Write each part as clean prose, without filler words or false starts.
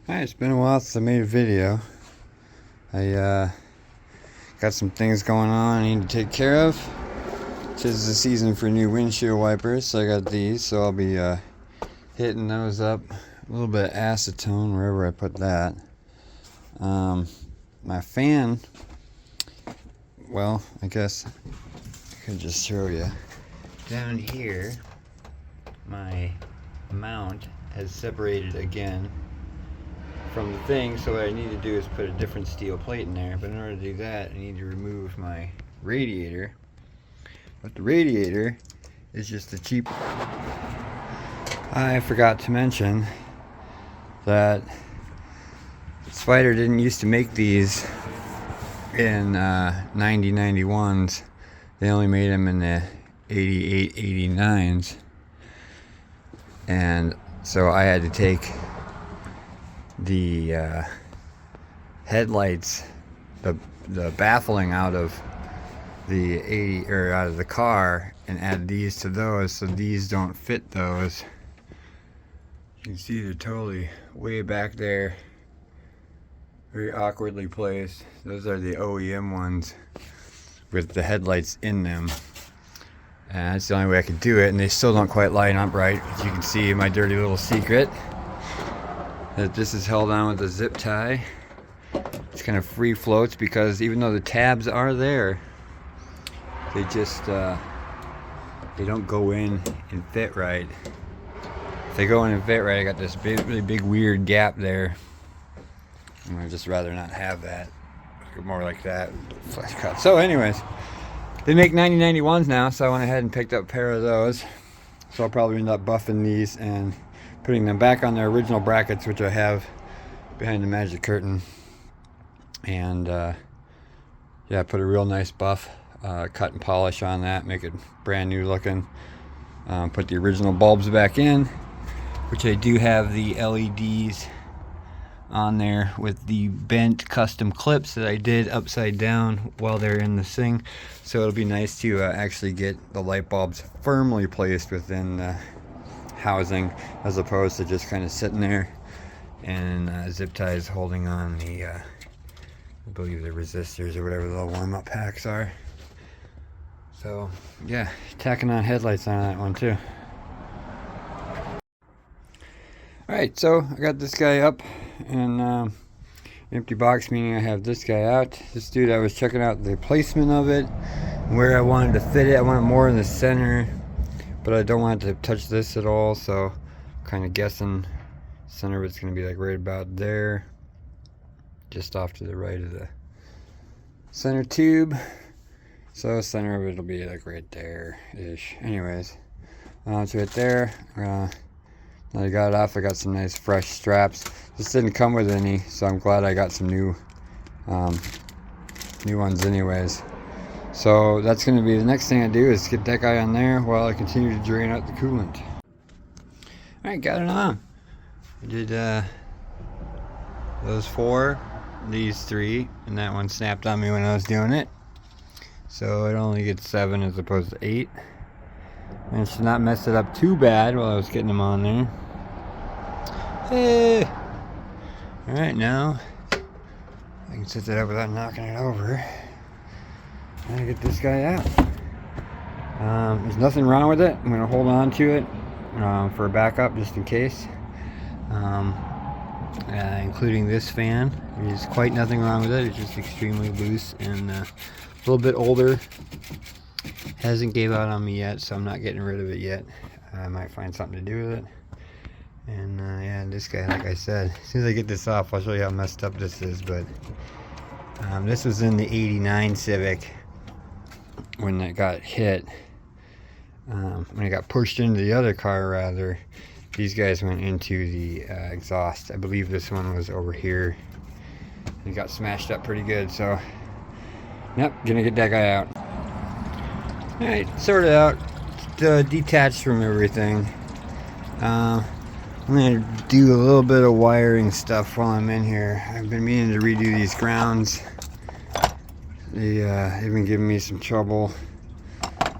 Alright, it's been a while since I made a video. I got some things going on I need to take care of. This is the season for new windshield wipers, so I got these, so I'll be hitting those up. A little bit of acetone wherever I put that. My fan, well, I guess I could just show you. Down here, my mount has separated again from the thing, so what I need to do is put a different steel plate in there. But in order to do that, I need to remove my radiator. But the radiator is just a cheap. I forgot to mention that Spider didn't used to make these in 90-91s. They only made them in the 88-89s, and so I had to take the headlights, the baffling out of the 80 or out of the car, and add these to those, so these don't fit those. You can see they're totally way back there, very awkwardly placed. Those are the OEM ones with the headlights in them, and that's the only way I could do it, and they still don't quite line up right. As you can see, my dirty little secret, that this is held on with a zip tie. It's kind of free floats because even though the tabs are there, they just they don't go in and fit right. If they go in and fit right, I got this really big weird gap there, and I'd just rather not have that. More like that, flesh cut. So anyways, they make 90-91s now, so I went ahead and picked up a pair of those. So I'll probably end up buffing these and putting them back on their original brackets, which I have behind the magic curtain. And yeah, put a real nice buff, cut and polish on that, make it brand new looking. Put the original bulbs back in, which I do have the LEDs on there with the bent custom clips that I did upside down while they're in the thing. So it'll be nice to actually get the light bulbs firmly placed within the housing, as opposed to just kind of sitting there and zip ties holding on the I believe the resistors or whatever the little warm-up packs are. So yeah, tacking on headlights on that one too. Alright, so I got this guy up and empty box, meaning I have this guy out. This dude, I was checking out the placement of it, where I wanted to fit it. I want it more in the center, but I don't want it to touch this at all, so I'm kind of guessing center of it's going to be like right about there, just off to the right of the center tube. So center of it will be like right there ish. Anyways, it's right there. Now I got it off. I got some nice fresh straps. This didn't come with any, so I'm glad I got some new ones anyways. So that's going to be the next thing I do, is get that guy on there while I continue to drain out the coolant. Alright, got it on. I did those 4, these 3, and that one snapped on me when I was doing it. So it only gets 7 as opposed to 8. Managed to not mess it up too bad while I was getting them on there. Hey! Alright, now I can set that up without knocking it over. I'm gonna get this guy out. There's nothing wrong with it. I'm gonna hold on to it for a backup just in case. Including this fan. There's quite nothing wrong with it. It's just extremely loose and a little bit older. Hasn't gave out on me yet, so I'm not getting rid of it yet. I might find something to do with it. And yeah, this guy, like I said, as soon as I get this off, I'll show you how messed up this is. But this was in the 89 Civic when it got hit. When it got pushed into the other car, rather, these guys went into the exhaust. I believe this one was over here. It got smashed up pretty good, so yep, gonna get that guy out. Alright, sorted out, detached from everything. I'm going to do a little bit of wiring stuff while I'm in here. I've been meaning to redo these grounds. They've been giving me some trouble.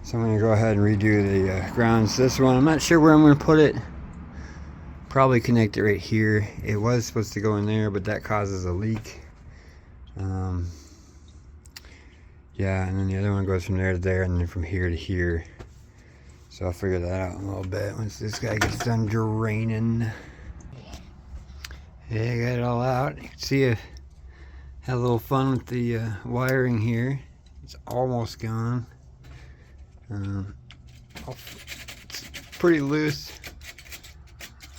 So I'm going to go ahead and redo the grounds. This one, I'm not sure where I'm going to put it. probably connect it right here. It was supposed to go in there, but that causes a leak. Yeah, and then the other one goes from there to there, and then from here to here. So I'll figure that out in a little bit once this guy gets done draining. Yeah, I got it all out. You can see I had a little fun with the wiring here. It's almost gone. It's pretty loose.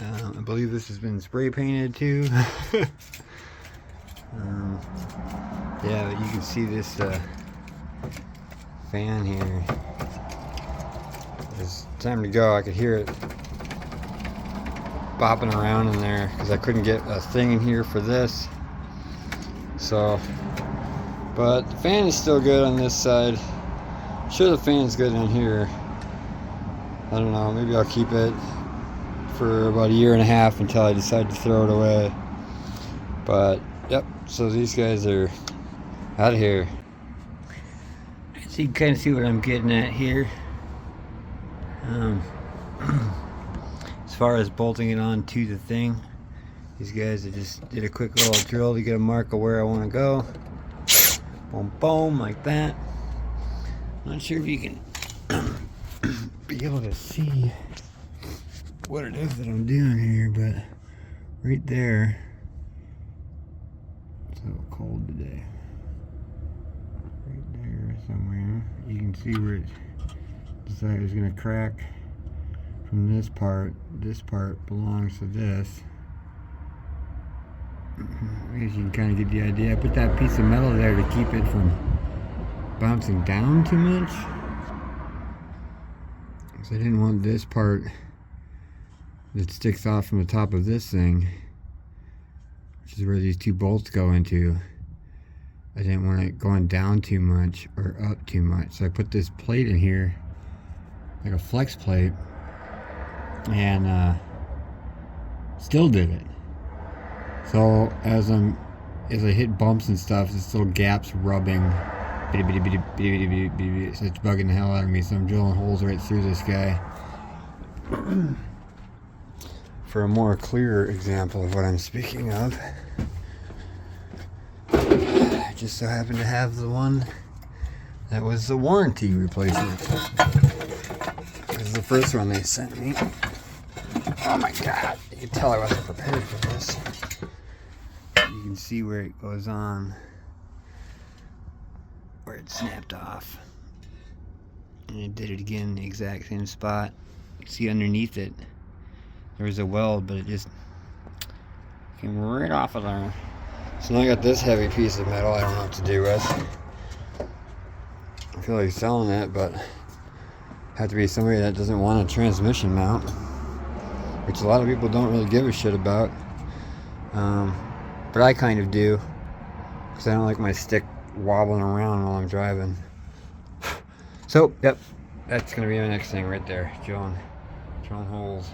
I believe this has been spray painted too. Yeah, but you can see this fan here. It's time to go. I could hear it bopping around in there because I couldn't get a thing in here for this. So, but the fan is still good on this side. I'm sure the fan's good in here. I don't know, maybe I'll keep it for about 1.5 years until I decide to throw it away. But yep, so these guys are out of here. So you can kind of see what I'm getting at here. As far as bolting it on to the thing, these guys, I just did a quick little drill to get a mark of where I want to go. Boom, boom, like that. Not sure if you can be able to see what it is that I'm doing here, but right there, it's a little cold today. Right there somewhere, you can see where it decided it was going to crack from this part. This part belongs to this. I guess you can kind of get the idea. I put that piece of metal there to keep it from bouncing down too much. So I didn't want this part that sticks off from the top of this thing, which is where these two bolts go into. I didn't want it going down too much or up too much. So I put this plate in here, like a flex plate, and still did it. So as I hit bumps and stuff, this little gap's rubbing. So it's bugging the hell out of me. So I'm drilling holes right through this guy. For a more clearer example of what I'm speaking of, I just so happen to have the one that was the warranty replacement. This is the first one they sent me. Oh my god, you can tell I wasn't prepared for this. You can see where it goes on, where it snapped off. And it did it again in the exact same spot. You can see underneath it, there was a weld, but it just came right off of there. So now I got this heavy piece of metal I don't know what to do with. I feel like selling it, but have to be somebody that doesn't want a transmission mount, which a lot of people don't really give a shit about. But I kind of do, because I don't like my stick wobbling around while I'm driving. So, yep, that's going to be my next thing right there. Drilling holes.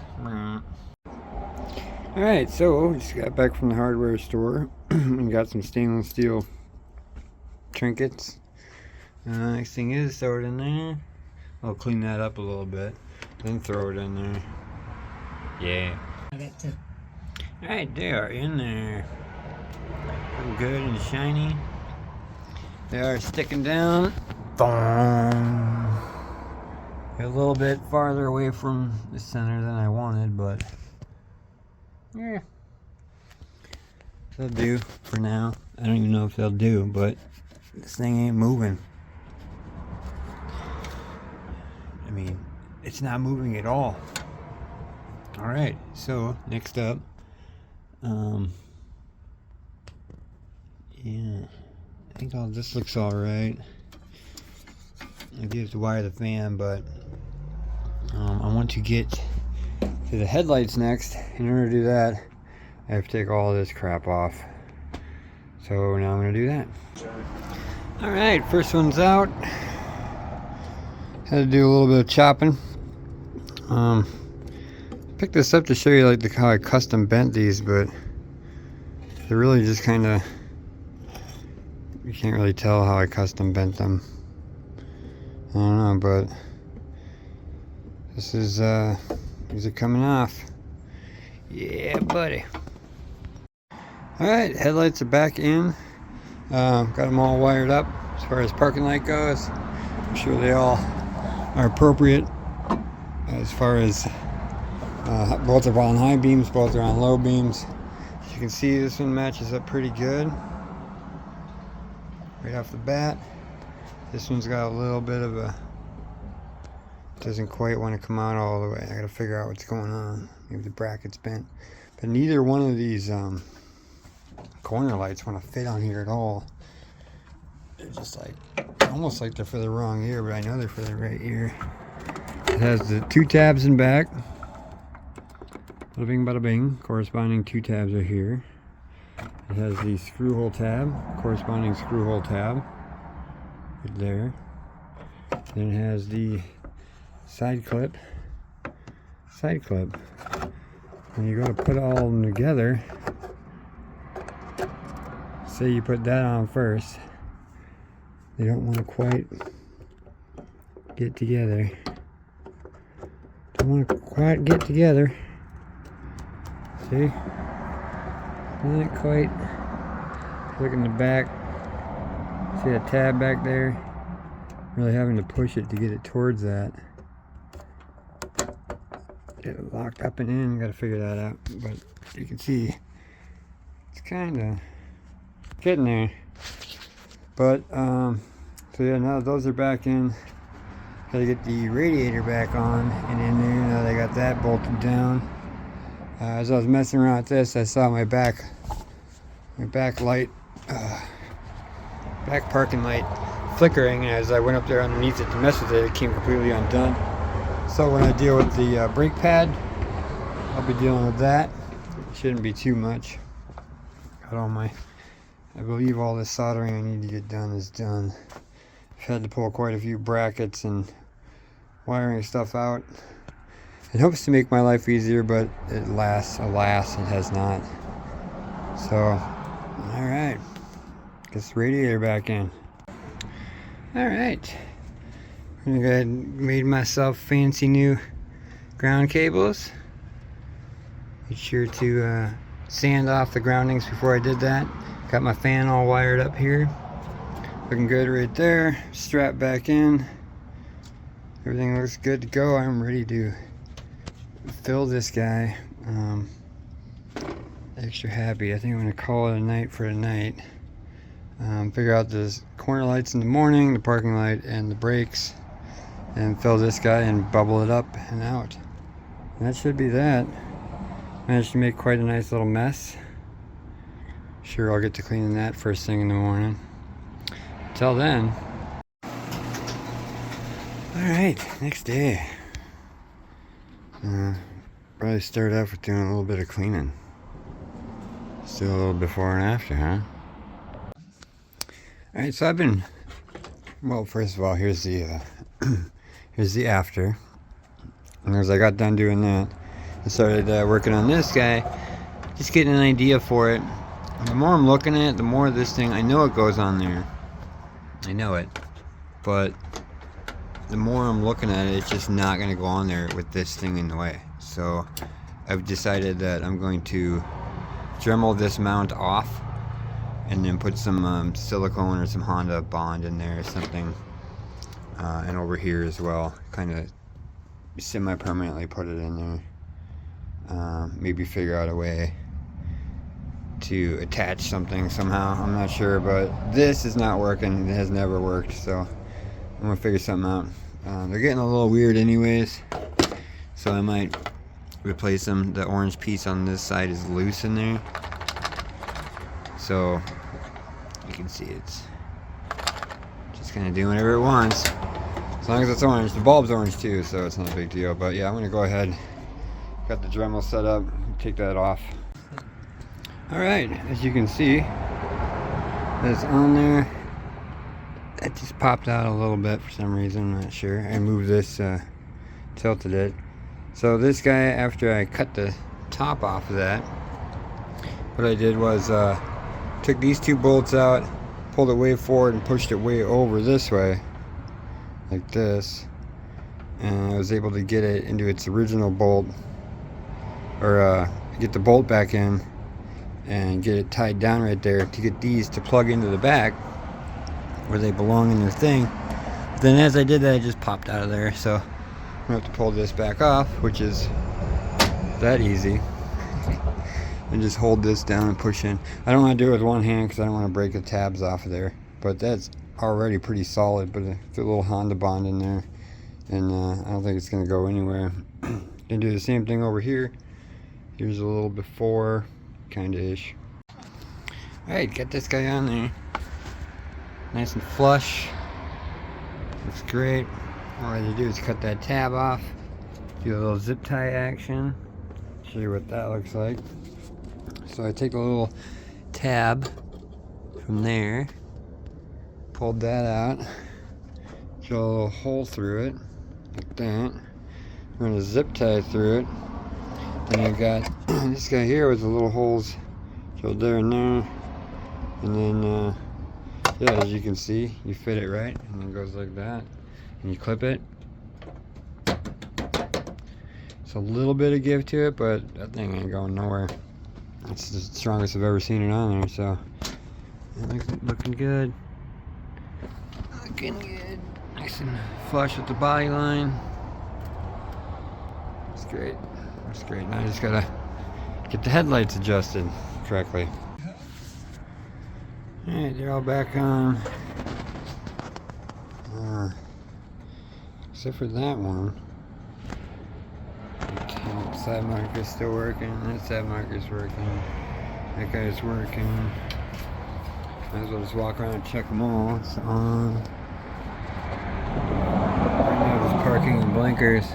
Alright, so just got back from the hardware store and got some stainless steel trinkets. Next thing is throw it in there. I'll clean that up a little bit, then throw it in there. Yeah. Alright, they are in there. Looking good and shiny. They are sticking down. Boom. A little bit farther away from the center than I wanted, but yeah, they'll do for now. I don't even know if they'll do, but this thing ain't moving. I mean, it's not moving at all. Alright, so next up, yeah, I think all this looks alright. I do have to wire the fan, but I want to get to the headlights next. In order to do that, I have to take all this crap off. So now I'm going to do that. Alright, first one's out. Had to do a little bit of chopping. Picked this up to show you like how I custom bent these, but they're really just kind of, you can't really tell how I custom bent them. I don't know, but this is these are coming off. Yeah, buddy. Alright, headlights are back in. Got them all wired up as far as parking light goes. I'm sure they all are appropriate as far as both are on high beams, both are on low beams. As you can see, this one matches up pretty good right off the bat. This one's got a little bit of a, doesn't quite want to come out all the way. I gotta figure out what's going on. Maybe the bracket's bent. But neither one of these corner lights want to fit on here at all. They're just like, almost like they're for the wrong ear, but I know they're for the right ear. It has the 2 tabs in back. Bada bing, bada bing. Corresponding 2 tabs are here. It has the screw hole tab, corresponding screw hole tab. Right there. Then it has the side clip. Side clip. When you go to put all of them together, say you put that on first, they don't want to quite get together. Don't want to quite get together. See? Not quite. Look in the back. See that tab back there? Really having to push it to get it towards that. Get it locked up and in. Got to figure that out. But you can see it's kind of getting there. But so yeah, now those are back in. Got to get the radiator back on and in there. Now they got that bolted down. As I was messing around with this, I saw my back light, back parking light flickering, and as I went up there underneath it to mess with it, it came completely undone. So when I deal with the brake pad, I'll be dealing with that. Shouldn't be too much. Got all my, I believe all this soldering I need to get done is done. I've had to pull quite a few brackets and wiring stuff out. It hopes to make my life easier, but alas, it has not. So, alright. Get the radiator back in. Alright. I'm gonna go ahead and made myself fancy new ground cables. Made sure to sand off the groundings before I did that. Got my fan all wired up here. Looking good right there. Strapped back in. Everything looks good to go. I'm ready to fill this guy. Extra happy. I think I'm going to call it a night for tonight. Figure out the corner lights in the morning, the parking light, and the brakes, and fill this guy and bubble it up and out. And that should be that. Managed to make quite a nice little mess. Sure, I'll get to cleaning that first thing in the morning. Till then. Alright, next day. Probably start off with doing a little bit of cleaning. Still a little before and after, huh? Alright, so I've been, well, first of all, here's the here's the after. And as I got done doing that, I started working on this guy, just getting an idea for it. And the more I'm looking at it, the more this thing, I know it goes on there. I know it. But the more I'm looking at it, it's just not going to go on there with this thing in the way. So I've decided that I'm going to Dremel this mount off and then put some silicone or some Honda Bond in there or something, and over here as well, kind of semi-permanently put it in there. Maybe figure out a way to attach something somehow. I'm not sure, but this is not working. It has never worked, so I'm gonna figure something out. They're getting a little weird anyways, so I might replace them. The orange piece on this side is loose in there, so you can see it's just kind of doing whatever it wants, as long as it's orange. The bulb's orange too, so it's not a big deal. But yeah, I'm gonna go ahead, got the Dremel set up, take that off. Alright, as you can see, it's on there. It just popped out a little bit for some reason, I'm not sure. I moved this, tilted it. So this guy, after I cut the top off of that, what I did was took these 2 bolts out, pulled it way forward and pushed it way over this way, like this, and I was able to get it into its original bolt, or get the bolt back in and get it tied down right there to get these to plug into the back where they belong in their thing. But then as I did that, it just popped out of there, so I'm gonna have to pull this back off, which is that easy, and just hold this down and push in. I don't want to do it with one hand because I don't want to break the tabs off of there, but that's already pretty solid. But it's a little Honda bond in there, and I don't think it's going to go anywhere. Gonna do the same thing over here. Here's a little before, kinda ish. Alright, got this guy on there, nice and flush, looks great. All I have to do is cut that tab off, do a little zip tie action, show you what that looks like. So I take a little tab from there, pulled that out, drill a little hole through it, like that. I'm going to zip tie through it. And I got this guy here with the little holes drilled there and there. And then, yeah, as you can see, you fit it right, and it goes like that. And you clip it. It's a little bit of give to it, but that thing ain't going nowhere. It's the strongest I've ever seen it on there, so looking good. Looking good. Nice and flush with the body line. It's great. It's great. Now I just gotta get the headlights adjusted correctly. Alright, they're all back on. Except for that one. That side marker's still working. That side marker's working. That guy's working. Might as well just walk around and check them all. It's on. Right now there's parking and blinkers.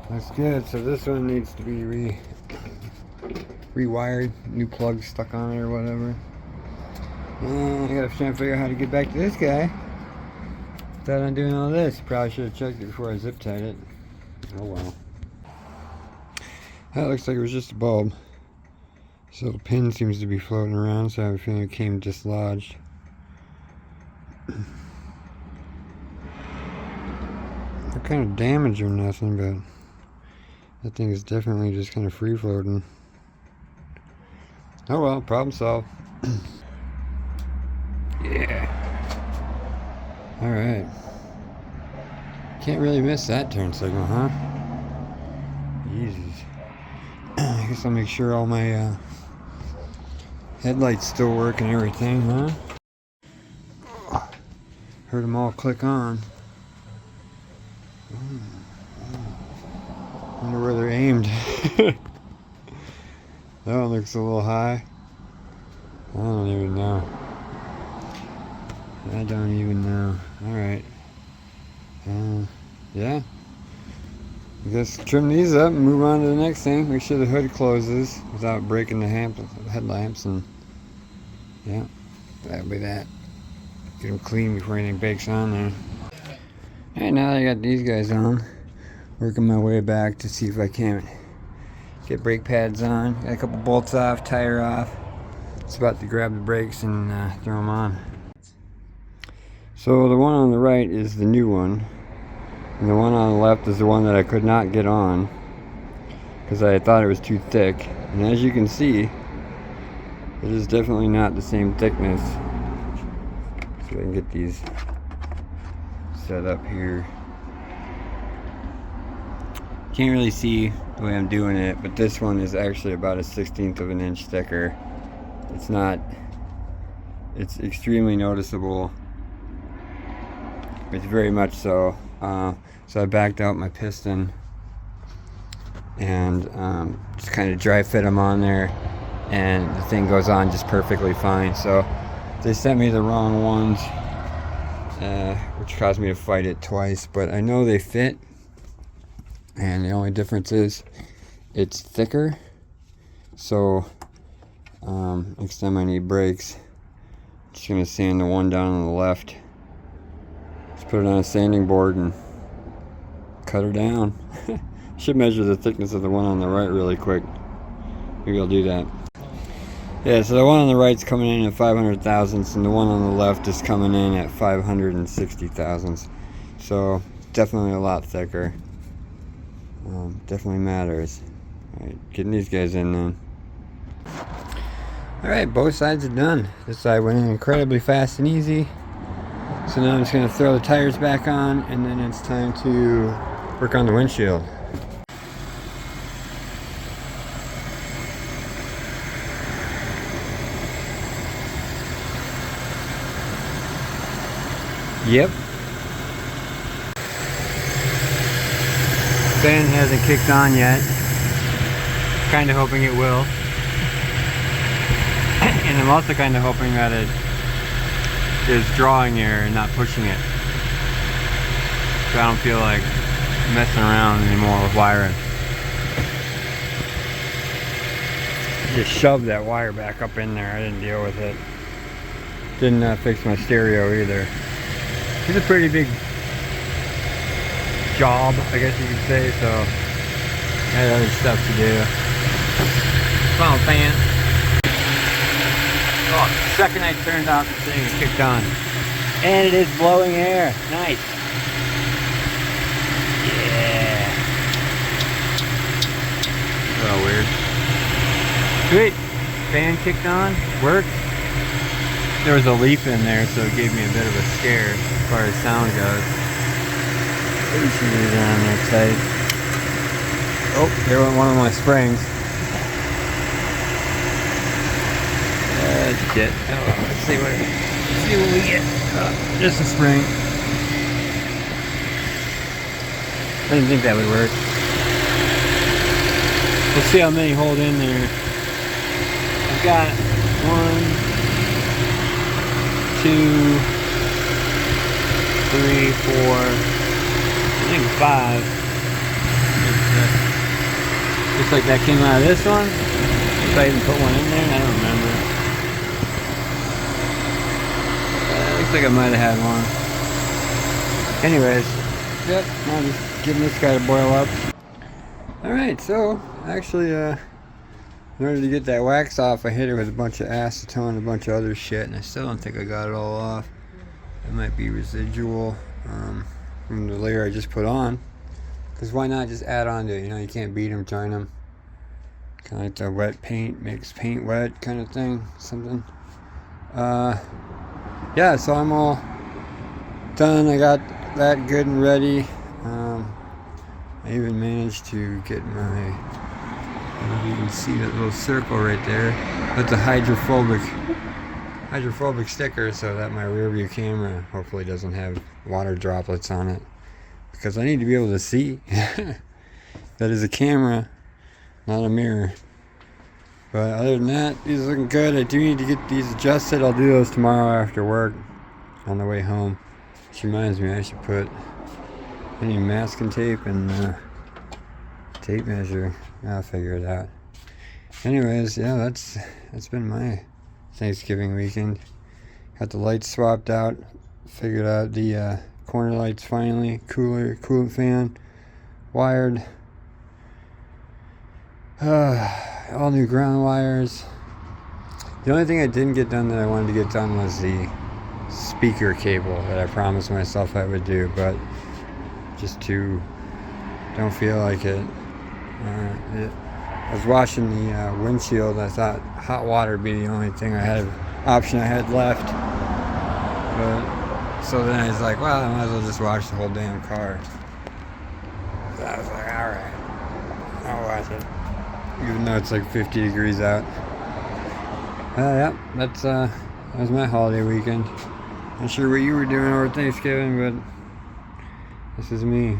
Looks good. So this one needs to be rewired. New plug stuck on it or whatever. And I gotta try and figure out how to get back to this guy without undoing all this. Probably should have checked it before I zip tied it. Oh well. That looks like it was just a bulb. This little pin seems to be floating around, so I have a feeling it came dislodged. No kind of damage or nothing, but that thing is definitely just kind of free floating. Oh well, problem solved. Yeah. Alright. Can't really miss that turn signal, huh? Easy. I guess I'll make sure all my headlights still work and everything, huh? Heard them all click on. Wonder where they're aimed. That one looks a little high. I don't even know. I don't even know. Alright. Yeah. I guess trim these up and move on to the next thing. Make sure the hood closes without breaking the headlamps, and yeah, that'll be that. Get them clean before anything bakes on there. Alright, now that I got these guys on, working my way back to see if I can't get brake pads on. Got a couple bolts off, tire off. It's about to grab the brakes and throw them on. So the one on the right is the new one, and the one on the left is the one that I could not get on because I thought it was too thick. And as you can see, it is definitely not the same thickness. So I can get these set up here. Can't really see the way I'm doing it, but this one is actually about 1/16 of an inch thicker. It's extremely noticeable. It's very much so. So I backed out my piston and just kind of dry fit them on there, and the thing goes on just perfectly fine. So they sent me the wrong ones, which caused me to fight it twice, but I know they fit, and the only difference is it's thicker. So next time I need brakes, I'm just gonna sand the one down on the left. Just put it on a sanding board and cut her down. Should measure the thickness of the one on the right really quick. Maybe I'll do that. Yeah, so the one on the right's coming in at 500 thousandths, and the one on the left is coming in at 560 thousandths. So definitely a lot thicker. Definitely matters. Alright, getting these guys in then. Alright, both sides are done. This side went in incredibly fast and easy. So now I'm just going to throw the tires back on, and then it's time to work on the windshield. Yep. Fan hasn't kicked on yet. Kind of hoping it will. And I'm also kind of hoping that it is drawing air and not pushing it. So I don't feel like messing around anymore with wiring. Just shoved that wire back up in there. I didn't deal with it. Didn't fix my stereo either. It's a pretty big job, I guess you could say, so I had other stuff to do. Come on, fan. Oh, the second I turned off the thing, it kicked on. And it is blowing air. Nice. Yeah. Oh, weird. Sweet. Fan kicked on. Worked. There was a leaf in there, so it gave me a bit of a scare as far as sound goes. Let me see it on there tight. Oh, there went one of my springs. Shit. Oh, let's see what we get. Just a spring. I didn't think that would work. We'll see how many hold in there. I've got 1, 2, 3, 4, I think 5. Looks like that came out of this one. If I even put one in there, I don't remember. Looks like I might have had one. Anyways, yep, I'm just giving this guy to boil up. Alright, so actually, in order to get that wax off, I hit it with a bunch of acetone and a bunch of other shit, and I still don't think I got it all off. It might be residual from the layer I just put on. Because why not just add on to it? You know, you can't beat them, turn them. Kind of like the wet paint, makes paint wet kind of thing, something. Yeah, so I'm all done. I got that good and ready. I even managed to get my, I don't know if you can see that little circle right there. That's a hydrophobic sticker, so that my rear view camera hopefully doesn't have water droplets on it. Because I need to be able to see. That is a camera, not a mirror. But other than that, these are looking good. I do need to get these adjusted. I'll do those tomorrow after work on the way home. Which reminds me, I should put any masking tape and tape measure. I'll figure it out. Anyways, yeah, that's been my Thanksgiving weekend. Got the lights swapped out. Figured out the corner lights finally. Coolant fan. Wired. All new ground wires. The only thing I didn't get done that I wanted to get done was the speaker cable that I promised myself I would do, but don't feel like it. I was washing the windshield. I thought hot water would be the only option I had left. But so then I was like, well, I might as well just wash the whole damn car. So I was like, alright, I'll wash it. Even though it's like 50 degrees out. Yeah, that was my holiday weekend. Not sure what you were doing over Thanksgiving, but this is me.